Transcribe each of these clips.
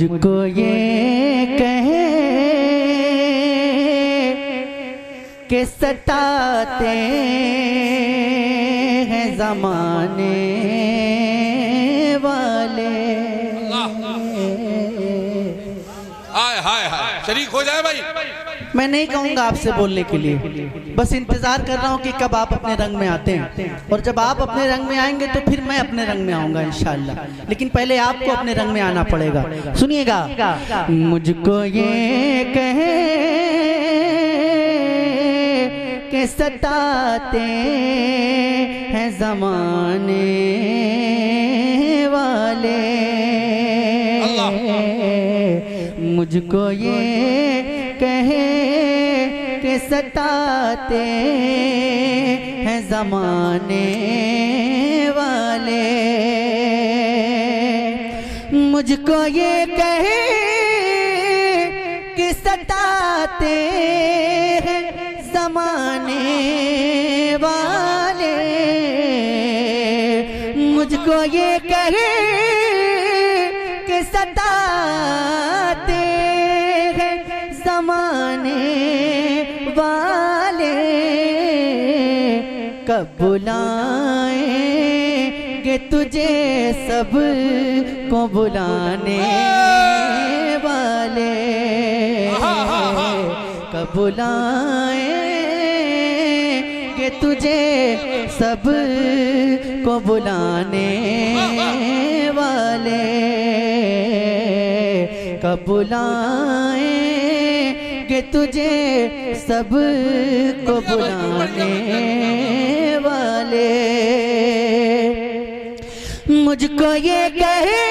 मुझको ये कहे कि सताते हैं ज़माने वाले। हाय हाय हाय, शरीक हो जाए भाई। मैं नहीं कहूँगा आपसे बोलने के लिए, बस इंतजार कर रहा हूँ कि कब आप अपने रंग में आते हैं, और जब आप अपने रंग में आएंगे तो फिर मैं अपने रंग में आऊँगा इंशाअल्लाह। लेकिन पहले आपको अपने रंग में आना पड़ेगा। सुनिएगा, मुझको ये कहे कि सताते हैं ज़माने वाले, मुझको ये कहे कि सताते हैं ज़माने वाले, मुझको ये कहे कि सताते हैं ज़माने वाले, मुझको ये कहे कि सताते हैं ज़माने वाले, कब बुलाएंगे तुझे सब को बुलाने वाले, कब बुलाएंगे तुझे सब को बुलाने वाले, कब बुलाएंगे तुझे सब को बुलाने वाले, मुझको ये कहे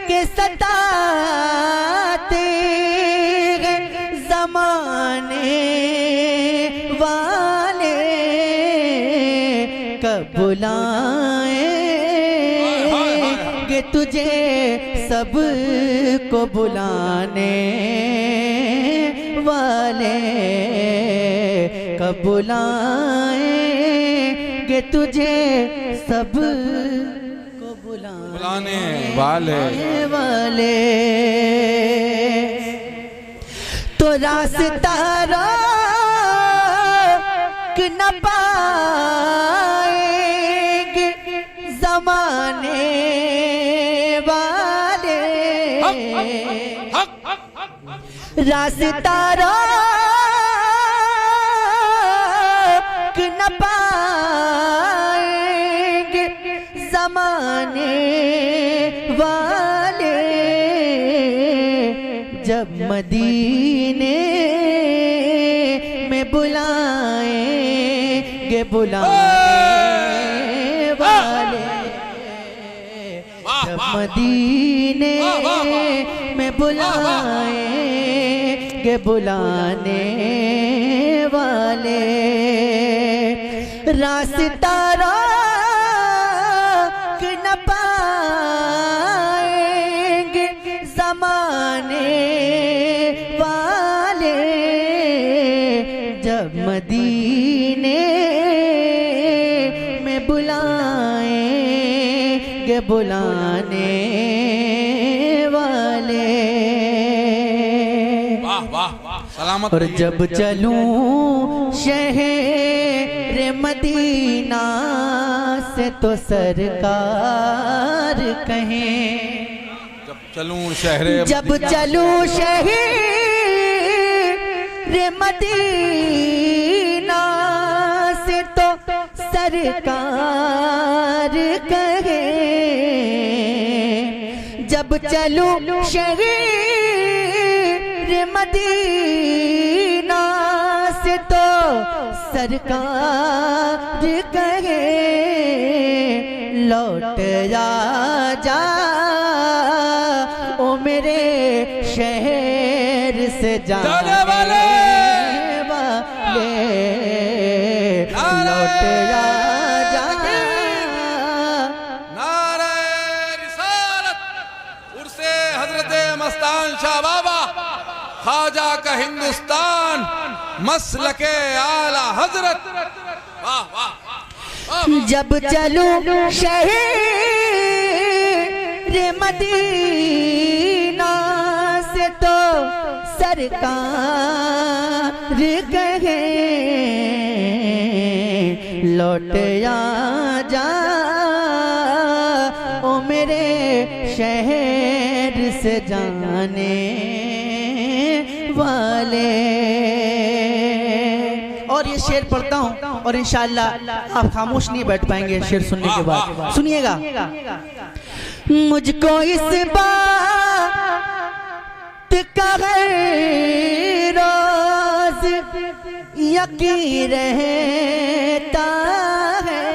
कि सताते हैं ज़माने वाले, कब बुलाएंगे तुझे सब को बुलाने वाले, कब बुलाएंगे तुझे सब को बुलाने वाले, तो रास्ता रोक न पाएंगे ज़माने वाले, रास्ता रोक न पाएंगे ज़माने वाले, जब मदीने में बुलाएंगे बुलाने वाले, जब मदीने में बुलाएंगे बुलाने वाले, रास्ता रोक न पाएंगे ज़माने वाले, जब मदीने में बुलाएंगे बुलाने वाले। सलामत। और जब चलूं शहर मदीना से तो सरकार कहें, जब चलूं शहर, जब चलूं शहर मदीना से तो सरकार कहे, जब चलूं शहर मदीना से तो सरकार कहे, लौट जा ओ मेरे शहर से जाने वाले, लौट जा नारे रिसालत, उर्से हजरत मस्तान शाह बाबा, ख्वाजा का हिंदुस्तान, मसलके आला हजरत। वाह वाह, जब चलूं शहर रे मदीना से तो सरकार कहे लौट जा ओ मेरे शहर से जाने वाले। और ये शेर पढ़ता हूँ और इंशाअल्लाह आप खामोश नहीं बैठ पाएंगे शेर सुनने के बाद। सुनिएगा। मुझको इस बात का रोज यकीन रहता है,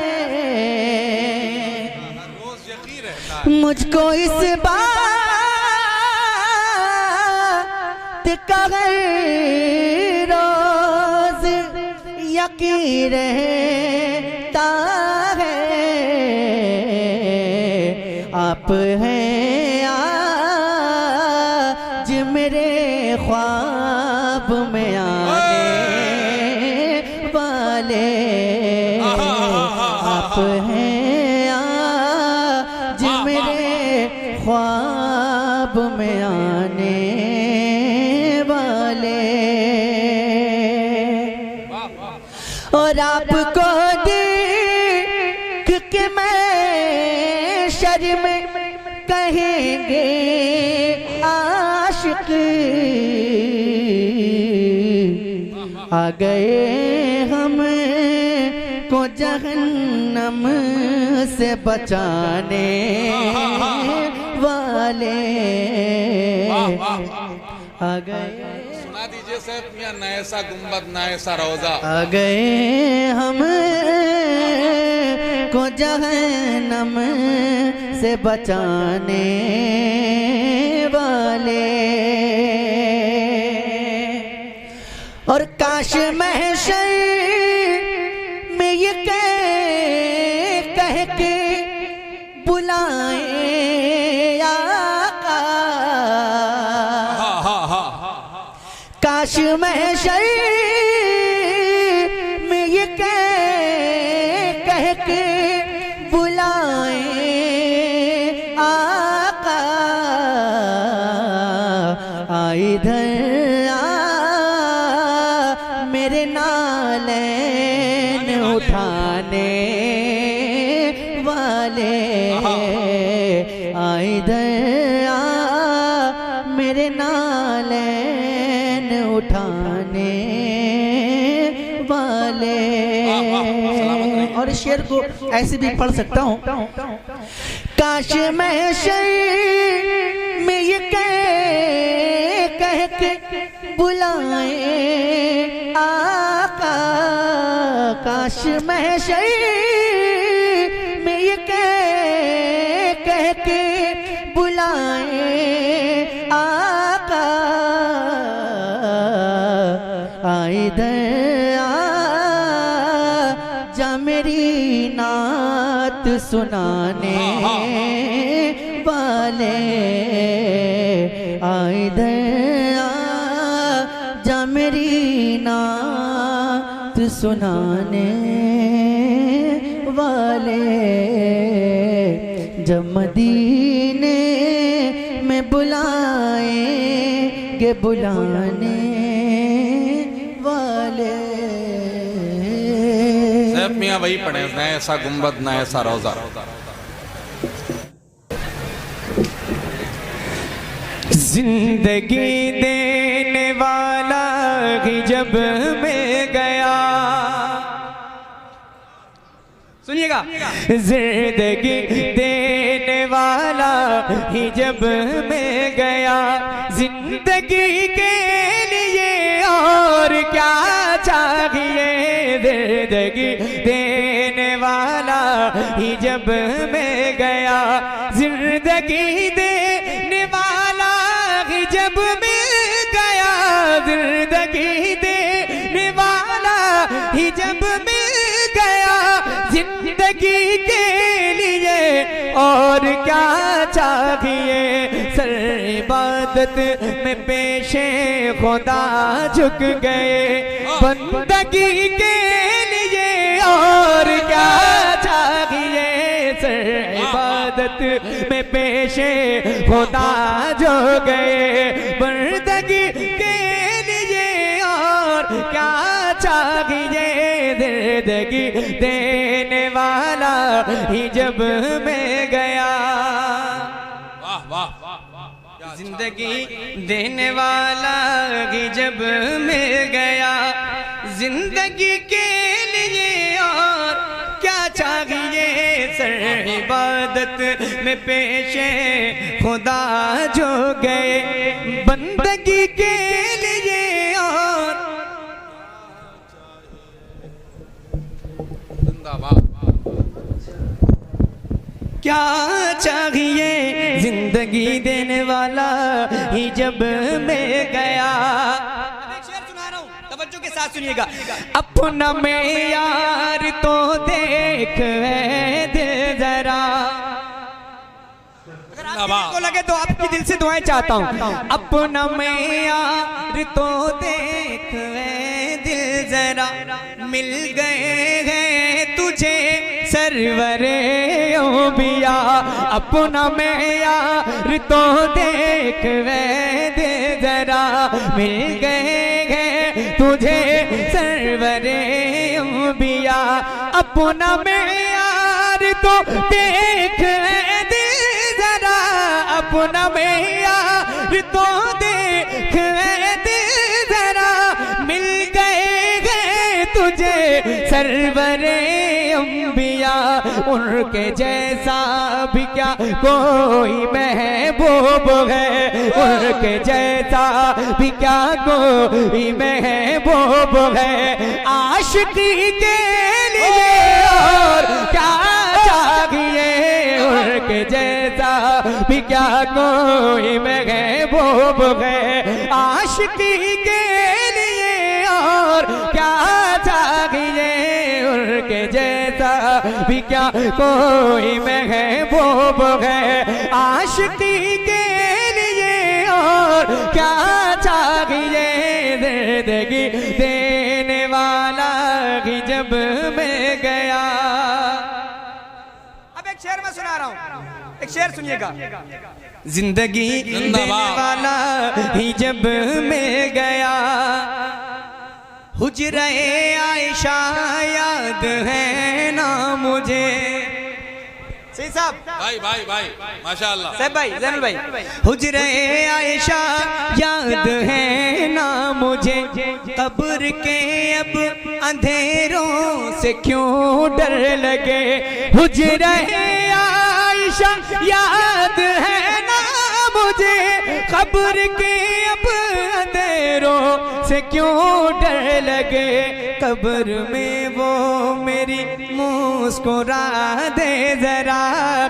मुझको इस बात का रोज यकीन रहता है, आप हैं आज मेरे ख्वाब में आने वाले, आप हैं आज मेरे ख्वाब में आने वाले। और आपको देख के मैं शर्म कहेंगे आशिक आ गए हम को जहन्नम से बचाने वाले आ गए। सुना दीजिए सर मियां नया सा गुंबद नया सा रोजा। आ गए हम को जहन्नम से बचाने वाले। और काश महशर में ये कह के बुलाए आका, काश महशर में ये कह के बुलाए आका, इधर मेरे नालैन उठाने वाले, इधर मेरे नालैन उठाने वाले। और शेर को ऐसे भी पढ़ सकता हूँ। काश महशर में ये कह के बुलाए आका, काश महशर में ये कह के बुलाए आका, इधर जा मेरी नात सुनाने वाले, इधर जा मेरी नात सुनाने वाले। जब मदीने में बुलाएंगे बुलाने वाले। सैफ मियां वही पढ़े नया सा गुंबद नया सा रोजा। जिंदगी देने वाला ही जब मैं गया, सुनिएगा, जिंदगी देने वाला ही जब मैं गया, जिंदगी के लिए और क्या चाहिए, जिंदगी देने वाला ही जब मैं गया, जिंदगी देने वाला ही जब मैं गया, जिंदगी देने वाला ही जब मैं गया, जिंदगी के लिए और क्या चाहिए, सर इबादत में पेशे खुदा झुक गए, बंदगी के लिए और क्या चाहिए, सर इबादत इबादत में पेशे खुदा जो गए, बंदगी के लिए और क्या चाहिए, जिंदगी देने वाला ही जब मैं गया। वाह वाह वाह, जिंदगी देने वाला ही जब मैं गया, जिंदगी के लिए और क्या चाहिए, सर इबादत में पेशे खुदा जो गए, बंदगी के लिए और जिंदाबाद। क्या चाहिए, जिंदगी देने वाला ही जब मैं गया। एक शेर सुना रहा हूं, तवज्जो के साथ सुनिएगा। अपना में यार तो देख दिल जरा, अगर आपको लगे तो आपकी दिल से दुआएं चाहता हूं। अपना में यार तो देख दिल जरा, मिल गए हैं तुझे सरवरे अंबिया। अपना में यार तो देख दे जरा, मिल गए हैं तुझे सरवरे अंबिया। अपना में यार तो देख दे जरा, अपना में यार तो देख दे जरा, मिल गए हैं तुझे सरवरे अंबिया। उनके जैसा भी क्या कोई महबूब है, उनके जैसा भी क्या कोई महबूब है। आशिकी के लिए और क्या चाहिए, उनके जैसा भी क्या कोई महबूब है। आशिकी के लिए और क्या चाहिए, उनके जैसा भी क्या कोई महबूब है। आशिकी के लिए और क्या चाहिए, जिंदगी देने वाला ही जब मैं गया। अब एक शेर मैं सुना रहा हूं, एक शेर सुनिएगा। जिंदगी देने वाला ही जब मैं गया, हुजरे आयशा याद है ना मुझे। सही साहब, भाई भाई भाई माशाअल्लाह, साहब भाई, जैनुल भाई। हुजरे आयशा याद है ना मुझे, कब्र के अब अंधेरों से क्यों डर लगे। हुजरे आयशा याद है ना मुझे, कब्र के अब अंधेरों से क्यों डर लगे। कब्र में वो मेरी मुस्कुरा दे जरा,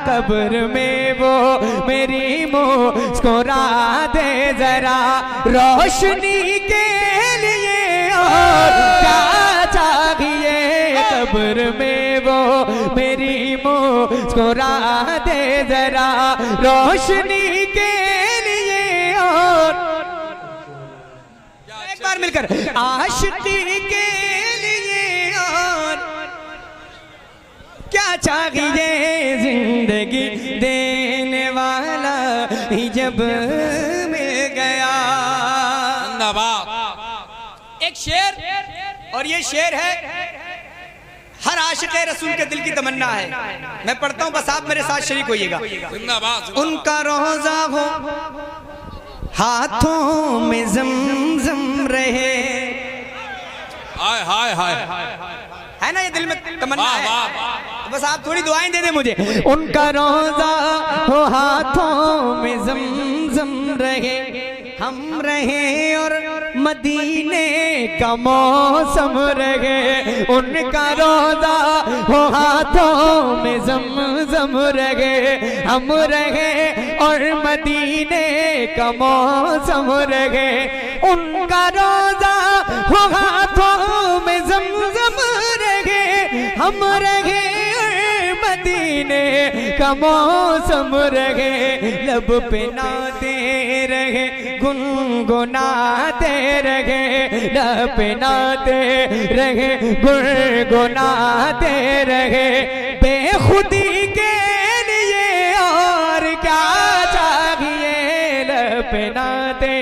कब्र में वो मेरी मुस्कुरा दे जरा। रोशनी के लिए और क्या चाहिए, कब्र में वो मेरी मुस्कुरा दे जरा। रोशनी के लिए और एक बार मिलकर, आशिकी के लिए और क्या चाहिए, जिंदगी देने वाला ही जब मिल गया। जिंदाबाद। एक शेर, और ये शेर है हर आशिक़े रसूल के दिल की तमन्ना है। मैं पढ़ता हूं, बस आप मेरे साथ शरीक होइएगा। जिंदाबाद। उनका रोजा हो हाथों में जमजम रहे। हाय हाय हाय, है ना, ये दिल में तमन्ना वाह है। वाह वाह। तो बस आप थोड़ी दुआएं दे दें मुझे। उनका रोजा हो हाथों में जमजम रहे, हम रहे और मदीने का मौसम रहे। उनका रोजा हो हाथों में जमजम रहे, हम रहे और मदीने का मौसम रहे। उनका रोजा हो हाथों में जमजम रहे, हम रहे मदीने का मौसम रहे। लब पे नाते रहे, गुनगुनाते रहे, लब पे नाते रहे, गुनगुनाते रहे। बेखुदी के लिए अपनाते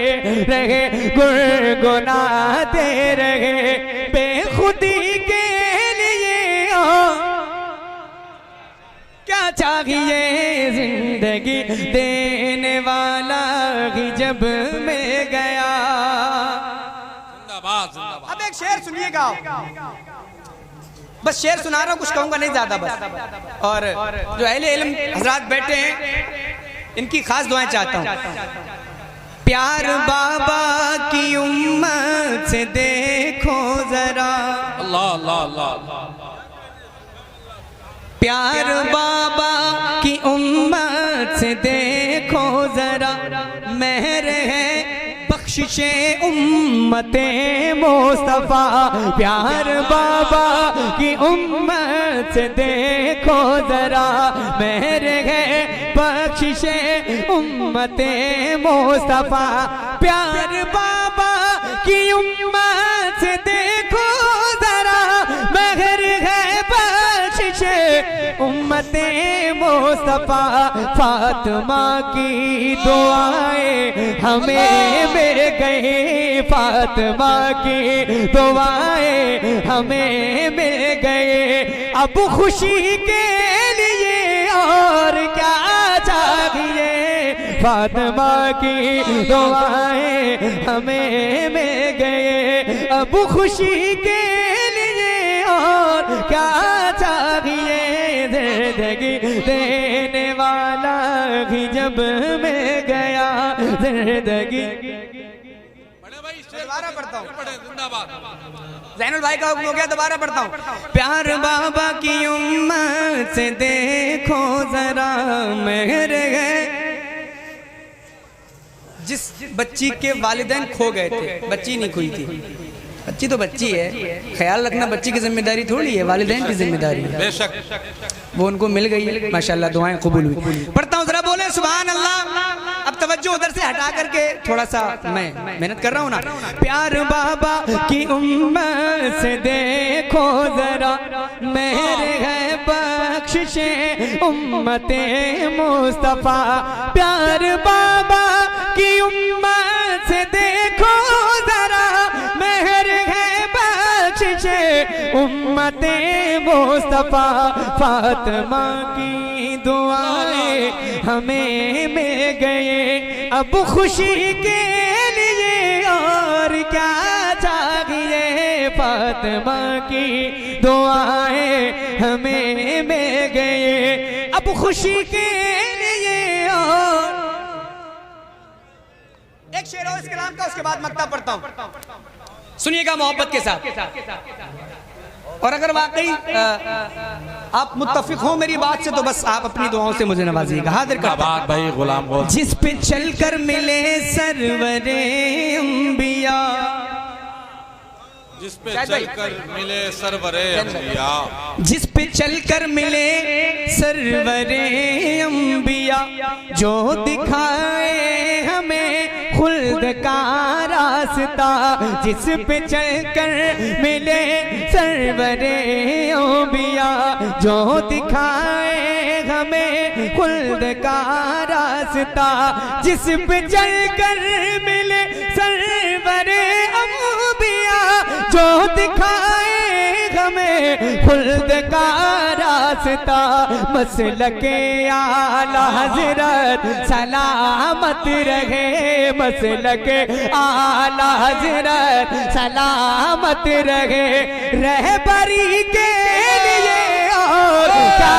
रहे, गुनगुनाते रहे बेखुदी के लिए। क्या चाहिए जिंदगी देने वाला ही जब मैं गया। जिंदाबाद जिंदाबाद। अब एक शेर सुनिएगा, बस शेर सुना रहा हूँ, कुछ कहूंगा नहीं ज्यादा बस। और जो अहले इल्म हजरात बैठे हैं इनकी खास दुआएं चाहता हूँ। प्यार बाबा की उम्मत से देखो जरा, अल्लाह अल्लाह अल्लाह। प्यार बाबा की उम्मत से देखो जरा, मेहर है बख्शिशे उम्मते मुस्तफा। प्यार बाबा की उम्मत से देखो जरा, मेहर है बख्शिशे उम्मते मुस्तफा। प्यार बाबा की उम्मत से देखो जरा, मेहर है बख्शिशे उम्मते मुस्तफा। फातिमा की दुआएं हमें मिल गई, फातिमा की दुआएं हमें मिल गए। अब खुशी के लिए और क्या चाहिए, फातिमा की दुआएं हमें मिल गए। अब खुशी के लिए और क्या चाहिए, जिंदगी देने वाला ही जब मैं गया। जिंदगी बड़े भाई दोबारा पढ़ता हूँ, जिंदाबाद। ज़ैनुल भाई का हुक्म हो गया, दोबारा पढ़ता हूँ। प्यार बाबा की उम्मत से देखो जरा, मेहर है। जिस बच्ची के वालिदैन खो गए थे, बच्ची नहीं खोई थी, बच्ची तो बच्ची है, ख्याल रखना बच्ची की जिम्मेदारी थोड़ी है, वालिदैन की जिम्मेदारी है। बेशक वो उनको मिल गई, माशाल्लाह दुआएं कबूल हुई। पढ़ता हूँ, जरा बोले सुभान अल्लाह। अब तवज्जो उधर से हटा करके थोड़ा सा मैं मेहनत कर रहा हूँ ना। प्यार बाबा की उम्मत से देखो जरा, मेहर है बख्शिशे उम्मते मुस्तफा। प्यार बाबा की उम्मत से देखो जरा, मेहर है बख्शिशे उम्मते मुस्तफा। फातिमा की दुआएं हमें मिल गए, अब खुशी के लिए और क्या चाहिए। फातिमा की दुआएं हमें मिल गए, अब खुशी के लिए। और एक शेर और इस कलाम का, उसके बाद मक्ता पढ़ता हूँ, सुनिएगा मोहब्बत के साथ। और अगर वाकई आप मुत्तफिक हो मेरी बात से तो बस आप अपनी दुआओं से मुझे नवाजिएगा। हाजिर का बात भाई गुलाम गौस। जिस पे चल कर मिले सरवरे अंबिया, जिस पे चलकर मिले सरवरे अंबिया, जिस पे चल कर मिले सरवरे अंबिया, जो दिखाए हमें खुल्द का रास्ता। जिस पे चल कर मिले सरवरे अंबिया, जो दिखाए हमें खुल्द का रास्ता। जिस पे चल कर मिले सरवरे अंबिया, जो दिखाए हमें खुल्द का रास्ता। मसलके आला हजरत सलामत रहे, मसलके आला हजरत सलामत रहे। रहबरी के लिए और क्या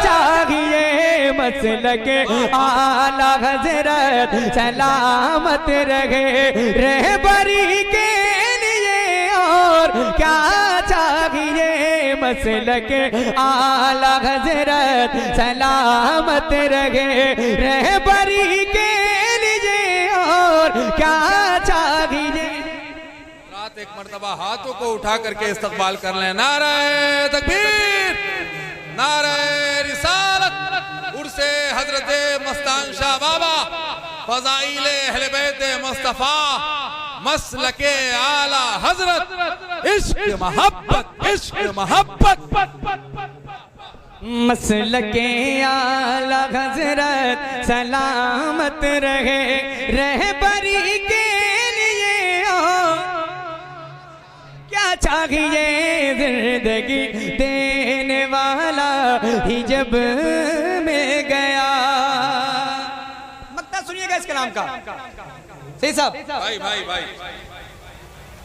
चाहिए, मसलके आला हजरत सलामत रहे। रहबरी के और क्या चाहिए, मसलके आला हजरत सलामत रहे। रहबरी के लिए और क्या चाहिए। रात एक मर्तबा हाथों को उठा करके इस्तकबाल कर लें। नारे तकबीर, नारे रिसालत, उर्से हजरत मस्तान शाह बाबा, फजाइले अहले बैत मुस्तफा, मसलके आला हजरत, इश्क मोहब्बत, इश्क मोहब्बत। मसलके आला हजरत सलामत रहे रहबरी के लिए हो। क्या चाहिए जिंदगी देने वाला ही जब में गया। मक्ता सुनिएगा इस कलाम का। सही साहब भाई भाई भाई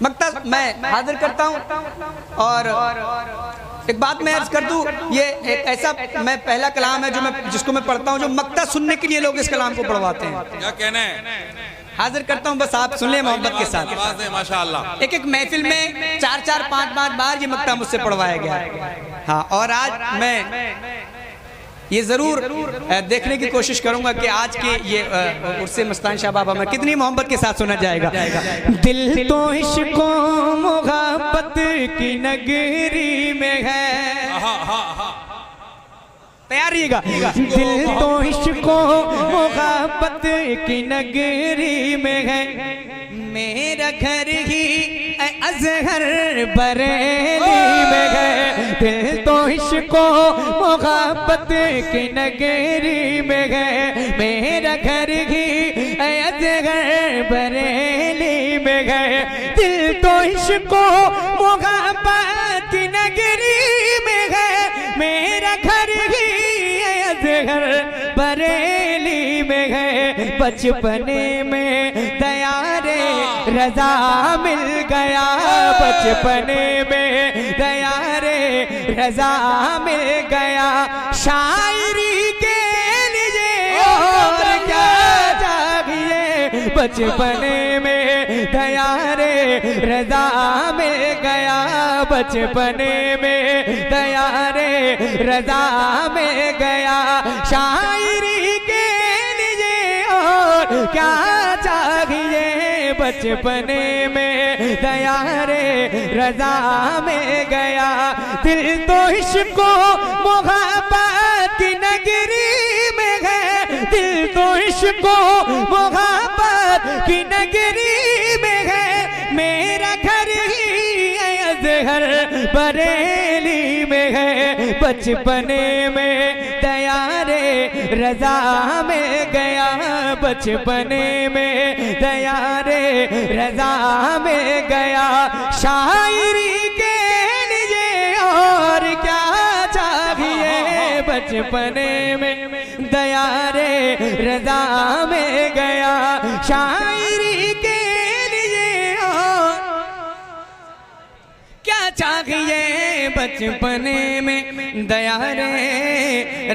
मक्ता मैं हाजिर करता हूं और एक बात मैं अर्ज कर दूं, ये एक ऐसा मैं पहला कलाम है जो मैं जिसको मैं पढ़ता हूं जो मक्ता सुनने के लिए लोग इस कलाम को पढ़वाते हैं। क्या कहना है? हाजिर करता हूं, बस आप सुन ले मोहब्बत के साथ। आवाज है माशाअल्लाह। एक एक महफिल में 4-4 5-5 बार ये मक्ता मुझसे पढ़वाया गया है। हाँ, और आज मैं ये जरूर देखने की कोशिश करूंगा कि आज के ये उर्से मस्तान शाह बाबा में कितनी मोहब्बत के साथ सुना जाएगा। दिल तो इश्को मोहब्बत की नगरी में है। तैयार रहिएगा। दिल तो इश्को मोहब्बत की नगरी में है, मेरा घर ही अजहर बरेली में है। दिल तो इश्को मोहब्बत की नगरी में है, मेरा घर ही अजहर बरेली में है। दिल तो इश्को मोहब्बत की नगरी में है, मेरा घर ही अजहर बरेली में है। बचपने में दयारे रजा मिल गया, बचपने में दयारे रजा मिल गया। शायरी के लिए और क्या चाहिए, बचपने में दयारे रजा मिल गया, बचपने में दयारे रजा मिल गया। शायरी के लिए और क्या चाहिए, बचपने में दयारे रजा में गया। दिल तो इश्को मोहब्बत की नगरी में है, दिल तो इश्को मोहब्बत की नगरी में है, मेरा घर ही अजहर बरेली में है। बचपने में दयारे रजा में गया, बचपने में दयारे रजा में गया। शायरी के लिए और क्या चाहिए, बचपने में दयारे रजा में गया। शायरी के लिए और क्या चाहिए, बचपने में दयारे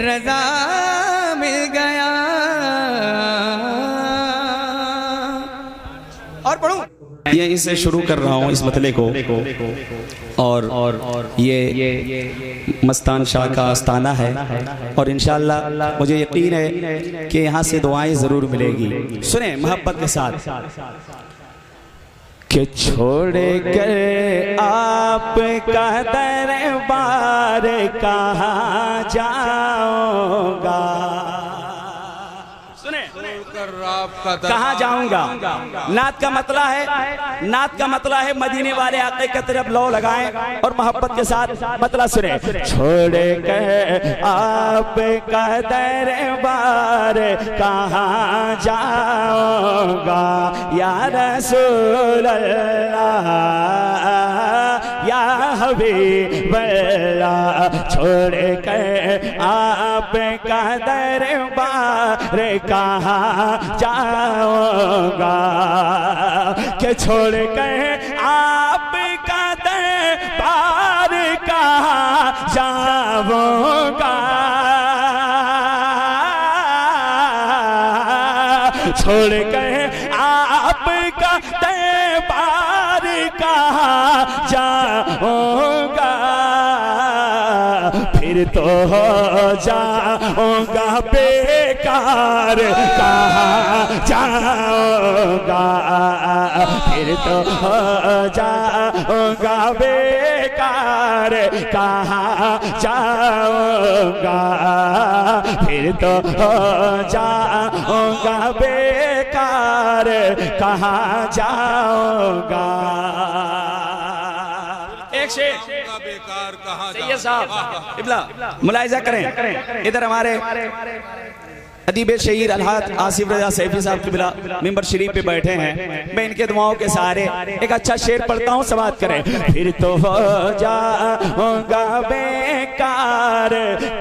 रजा मिल गया। और पढ़ूं, यहीं से शुरू कर रहा हूँ इस मतले को। और ये मस्तान शाह का आस्थाना है और इंशाअल्लाह मुझे यकीन है कि यहाँ से दुआएं ज़रूर मिलेगी। सुने मोहब्बत के साथ कि छोड़ कर आपका दरबार कहाँ जाऊंगा। सुने कहाँ जाऊंगा। नात का मतला है, नात का मतला है मदीने वाले आके की तरफ लो लगाएं और मोहब्बत के साथ मतला सुने। छोड़ कर आपका दरबार कहाँ जाऊंगा या रसूल अल्लाह या हबीब अल्लाह। छोड़ कर आपका दरबार कहाँ जाऊंगा, कि छोड़ कर आपका दरबार कहाँ जाऊंगा। छोड़ कर आपका दरबार कहाँ जाऊंगा, फिर तो हो जाऊंगा बेकार कहाँ जाऊंगा, फिर तो हो जाऊंगा बेकार कहाँ जाऊंगा, फिर तो हो जाऊंगा बेकार कहाँ जाऊंगा। एक एक शेर जाऊंगा बेकार कहाँ सही है जाऊं। साहब। वाह, वाह। इब्ला मुलाहिजा करें, इधर हमारे अदीब शहीद अलहाज आसिफ रजा सैफी साहब किबला मिंबर शरीफ पे बैठे हैं। मैं इनके दुआओं के सहारे एक अच्छा शेर पढ़ता हूँ, समाअत करें। फिर तो हो जाऊंगा बेकार,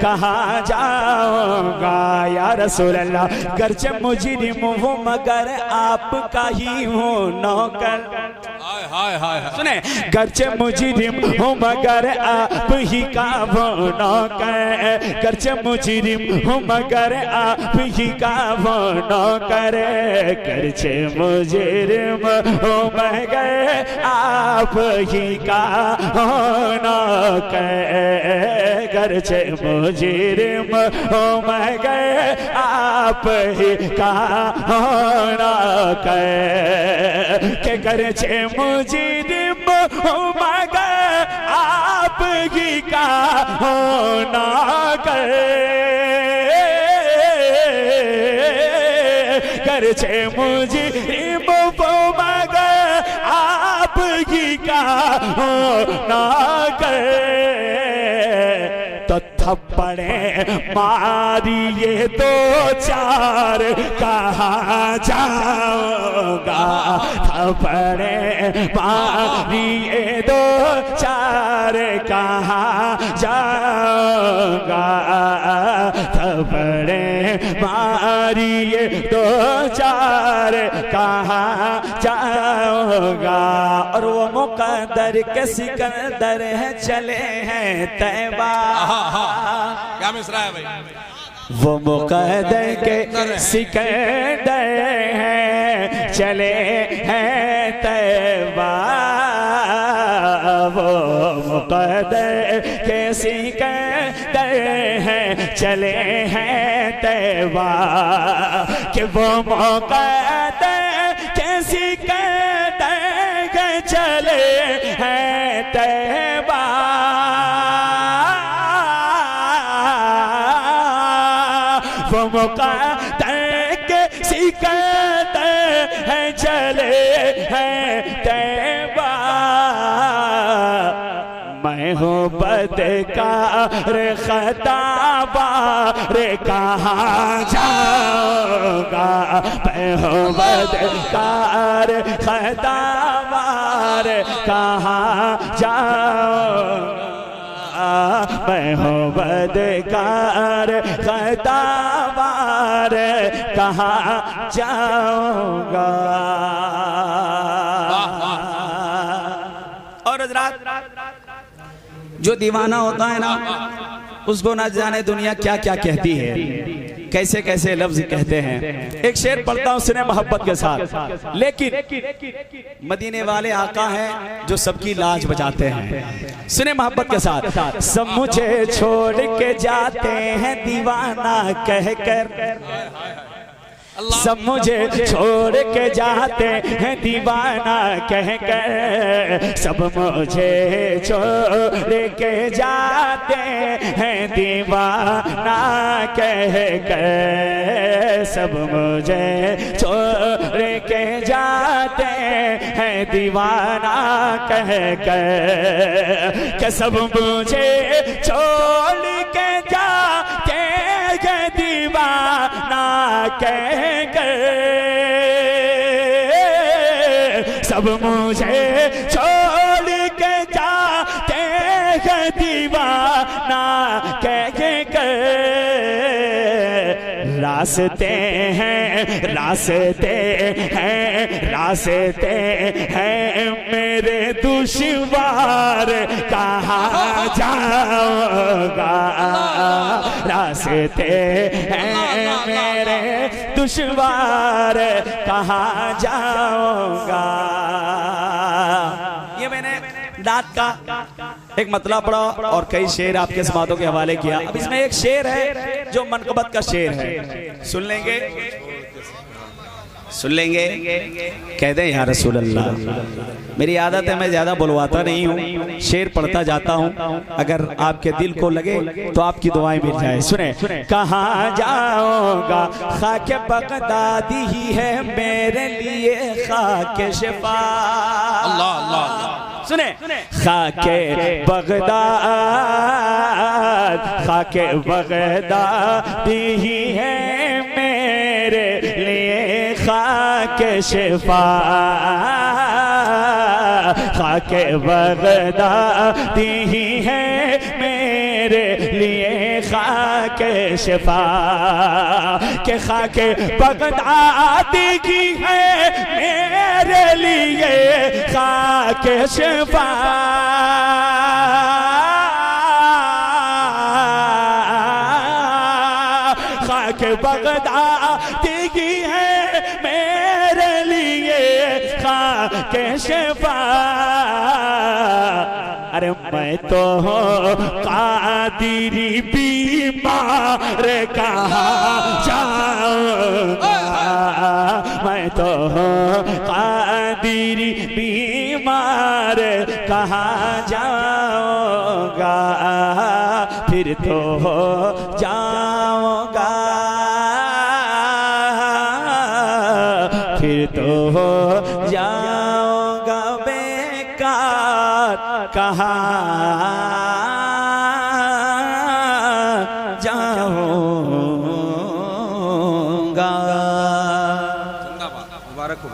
कहाँ जाऊंगा या रसूल अल्लाह। गर्चे मुजरिम हूँ मगर आपका ही हूँ नौकर। हाय हाय हाय हाय। सुने, गर्चे मुजरिम हूँ मगर आप ही का वो नौकर। गर्चे मुजरिम हूँ मगर आप ही का वो नौकर। गर्चे मुजरिम हूँ मगर आप ही का वो नौकर। गर्चे मुजरिम हूँ मगर आप ही का वो नौकर। के गर्चे मुजरिम हूँ मगर आप ही का होना कर। गर्चे मुजरिम हूँ मगर आप ही का होना कर। तो थप्पड़े मारिए दो चार, कहाँ जाऊंगा। थप्पड़े मारिए दो चार, कहाँ जाऊंगा। थप्पड़े मारिए दो चार, कहाँ जाऊंगा। और वो मुकद्दर के सिकंदर है चले हैं तैबा। क्या मिसरा है भाई। वो मुकद्दर के सिकंदर हैं चले हैं तैबा। वो मुकद्दर के सिकंदर हैं चले हैं तैबा। कि वो मुकद्दर के सिकंदर चले हैं तैबा। वो मुकद्दर के सिकंदर हैं चले हैं तैबा। मैं हूँ बदकार खताबा रे, कहाँ जाऊंगा। मैं हूँ बदकार खताबा रे, कहाँ जाऊंगा। मैं हूँ बदकार खताबा रे, कहाँ जाऊंगा। और हज़रात, जो दीवाना होता है ना, उसको ना जाने दुनिया क्या क्या कहती है, कैसे कैसे लफ्ज कहते हैं। एक शेर पढ़ता हूँ सुने मोहब्बत के साथ। लेकिन मदीने वाले आका हैं जो सबकी लाज बचाते हैं। सुने मोहब्बत के साथ। सब मुझे छोड़ के जाते हैं दीवाना कहकर। सब मुझे छोड़ के जाते हैं दीवाना कहकर। सब मुझे छोड़ के जाते हैं दीवाना कहकर। सब मुझे छोड़ के जाते हैं दीवाना कहकर। कि सब मुझे छोड़ के जाते हैं दीवाना कहकर। सब मुझे छोड़ के जाते हैं दीवाना कहकर। रास्ते हैं रास्ते हैं रास्ते हैं मेरे दुश्वार, कहाँ जाऊंगा। रास्ते हैं मेरे दुश्वार, कहाँ जाऊंगा। ये मैंने नात का एक मतलब पढ़ा और कई शेर आपके समातों के हवाले किया। अब इसमें एक शेर है जो मनकबत का शेर है, सुन लेंगे सुन लेंगे। कह दे या रसूल अल्लाह। मेरी आदत है मैं ज्यादा बुलवाता नहीं हूँ, शेर पढ़ता जाता हूँ। अगर आपके दिल को लगे तो आपकी दुआएं मिल जाए। सुने, कहाँ जाऊंगा खाके बगदादी ही है मेरे लिए खाके शिफा। अल्लाह अल्लाह। सुने खाके बगदाद, खाके बगदादी ही है मेरे लिए खाके शिफा, खाके बगदादी ही है मेरे लिए खाके शिफा, के खाके बगदादी की है मेरे लिए खाके शिफा, खाके बगदादी की है मेरे लिए खाके शिफा। अरे मैं तो कादिरी बीमार कहाँ जाऊंगा, मैं तो कादिरी बीमार कहाँ जाऊंगा, फिर तो जाऊंगा, फिर तो जाऊंगा बेकार कहाँ जाऊंगा। मुबारक हो।